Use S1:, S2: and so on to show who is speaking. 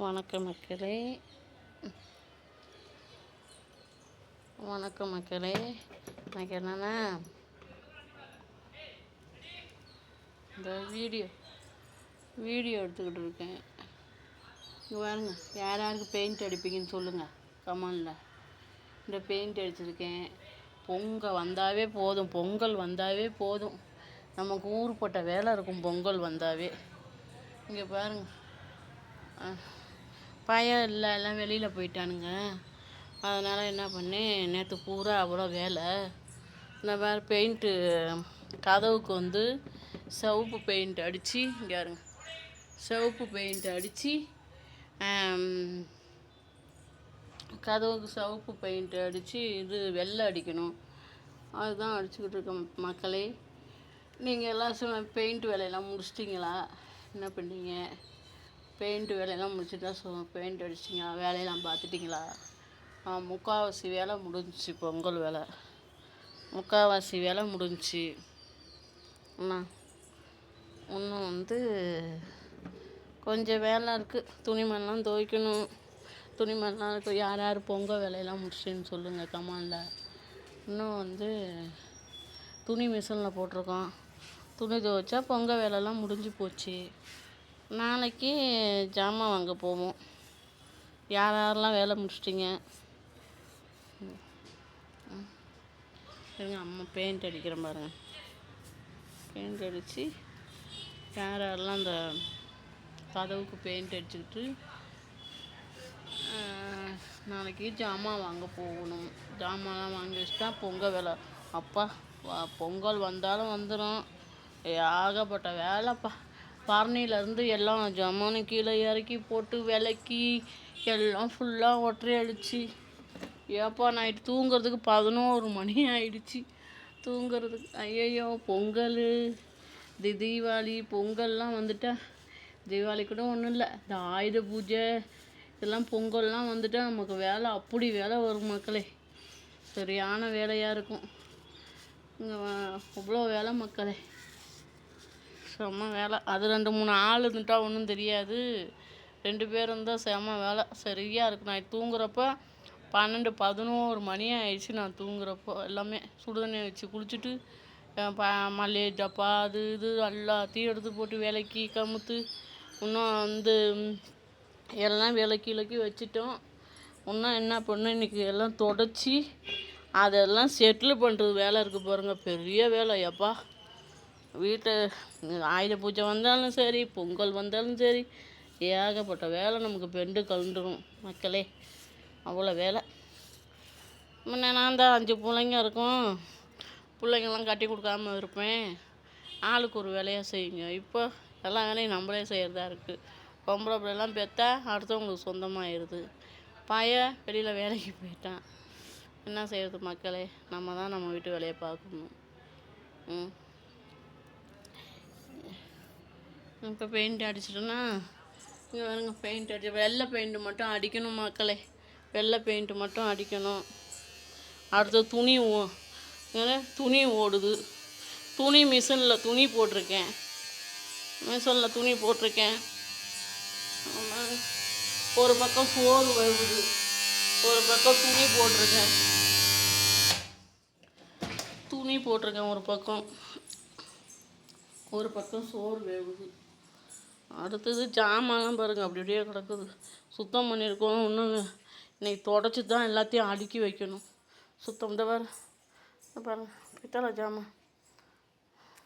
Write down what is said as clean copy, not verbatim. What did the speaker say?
S1: வணக்கம் மக்களே. எனக்கு என்னென்னா இந்த வீடியோ எடுத்துக்கிட்டு இருக்கேன். இங்கே பாருங்க, யாருக்கு பெயிண்ட் அடிப்பீங்கன்னு சொல்லுங்கள் கமெண்டில். இந்த பெயிண்ட் அடிச்சிருக்கேன். பொங்கல் வந்தாவே போதும் நமக்கு ஊருப்பட்ட வேலை இருக்கும். பொங்கல் வந்தாவே இங்கே பாருங்க, பையன் இல்லை, எல்லாம் வெளியில் போயிட்டானுங்க. அதனால் என்ன பண்ணேன், நேற்று பூரா அவ்வளோ வேலை. இந்த மாதிரி பெயிண்ட்டு கதவுக்கு சிவப்பு பெயிண்ட் அடித்து, இங்கே பாருங்க, சிவப்பு பெயிண்ட் அடித்து கதவுக்கு சிவப்பு பெயிண்ட் அடித்து இது வெள்ளை அடிக்கணும். அதுதான் அடிச்சுக்கிட்டு இருக்கேன் மக்களே. நீங்கள் எல்லாம் பெயிண்ட் வேலையெல்லாம் முடிச்சிட்டிங்களா? என்ன பண்ணீங்க? பெயிண்ட் வேலையெல்லாம் முடிச்சுட்டா பெயிண்ட் அடிச்சிட்டிங்க, வேலையெல்லாம் பார்த்துட்டிங்களா? முக்கால்வாசி வேலை முடிஞ்சிச்சு. பொங்கல் வேலை முக்கால்வாசி வேலை முடிஞ்சிச்சு. இன்னும் கொஞ்சம் வேலை இருக்குது. துணிமணிலாம் துவைக்கணும். துணிமணிலாம் இருக்குது. யார் பொங்கல் வேலையெல்லாம் முடிச்சின்னு சொல்லுங்கள் கமெண்டில். இன்னும் துணி மிஷினில் போட்டிருக்கோம். துணி துவைச்சா பொங்கல் வேலைலாம் முடிஞ்சு போச்சு. நாளைக்கு ஜாமான் வாங்க போவோம். யாரெல்லாம் வேலை முடிச்சிட்டிங்க? இருங்க, அம்மா பெயிண்ட் அடிக்கிறேன் பாருங்கள். பெயிண்ட் அடித்து யாரெல்லாம் அந்த கதவுக்கு பெயிண்ட் அடிச்சுக்கிட்டு நாளைக்கு ஜாமான் வாங்க போகணும். ஜாமான்லாம் வாங்கி வச்சுட்டா பொங்கல் வேலை. அப்பா, பொங்கல் வந்தாலும் வந்துடும். ஏகப்பட்ட வேலைப்பா. பரணியிலேருந்து எல்லாம் ஜாமானும் கீழே இறக்கி போட்டு விளக்கி எல்லாம் ஃபுல்லாக ஒற்றை அடிச்சு, ஏப்பா நைட்டு தூங்குறதுக்கு 11 மணி ஆயிடுச்சு. தூங்குறதுக்கு ஐயோ, பொங்கல் தீபாவளி பொங்கல்லாம் வந்துட்டா, தீபாவளி கூட ஒன்றும் இல்லை, இந்த ஆயுத பூஜை இதெல்லாம் பொங்கல்லாம் வந்துட்டால் நமக்கு வேலை அப்படி வேலை வரும் மக்களே. சரியான வேலையாக இருக்கும். இங்கே அவ்வளோ வேலை மக்களே, செம்ம வேலை. அது 2-3 ஆள் இருந்துட்டால் ஒன்றும் தெரியாது. 2 பேர் இருந்தால் செம்ம வேலை சரியாக இருக்கும். நான் தூங்குறப்ப 12-11 மணி ஆயிடுச்சு. நான் தூங்குறப்போ எல்லாமே சுடுதண்ணி வச்சு குளிச்சுட்டு மல்லிகை டப்பா அது இது எல்லாத்தையும் எடுத்து போட்டு விளக்கி கமுத்து, இன்னும் எல்லாம் விளக்கி வச்சுட்டோம். இன்னும் என்ன பண்ணோம், இன்றைக்கி எல்லாம் தொடச்சி அதெல்லாம் செட்டில் பண்ணுறது வேலை இருக்குது பாருங்கள். பெரிய வேலை எப்பா. வீட்டில் ஆயுத பூஜை வந்தாலும் சரி, பொங்கல் வந்தாலும் சரி, ஏகப்பட்ட வேலை நமக்கு பெண்டு கலந்துடும் மக்களே. அவ்வளோ வேலை. நான் தான் 5 பிள்ளைங்க இருக்கும். பிள்ளைங்கள்லாம் கட்டி கொடுக்காம இருப்பேன். ஆளுக்கு ஒரு வேலையாக செய்யுங்க. இப்போ எல்லா வேலையும் நம்மளே செய்கிறதா இருக்குது. பொம்பளை பிள்ளைலாம் பெற்றா அடுத்தவங்களுக்கு சொந்தமாகிடுது. பையன் வெளியில் வேலைக்கு போயிட்டான். என்ன செய்கிறது மக்களே, நம்ம தான் நம்ம வீட்டு வேலையை பார்க்கணும். இப்போ பெயிண்ட் அடிச்சிட்டோன்னா, இங்கே வருங்க, பெயிண்ட் அடிச்சு வெள்ளை பெயிண்ட்டு மட்டும் அடிக்கணும் மக்களே. வெள்ளை பெயிண்ட்டு மட்டும் அடிக்கணும். அடுத்து துணி ஓடுது. துணி மிஷினில் துணி போட்டிருக்கேன். ஒரு பக்கம் சோறு வருது, ஒரு பக்கம் துணி போட்டிருக்கேன். ஒரு பக்கம் சோறு வேகுது. அடுத்தது ஜாமான்லாம் பாருங்கள், அப்படி அப்படியே கிடக்குது. சுத்தம் பண்ணியிருக்கோம். இன்னும் இன்னைக்கு தொடச்சி தான் எல்லாத்தையும் அடுக்கி வைக்கணும். சுத்தம் பாருங்கள், பித்தளை ஜாமான்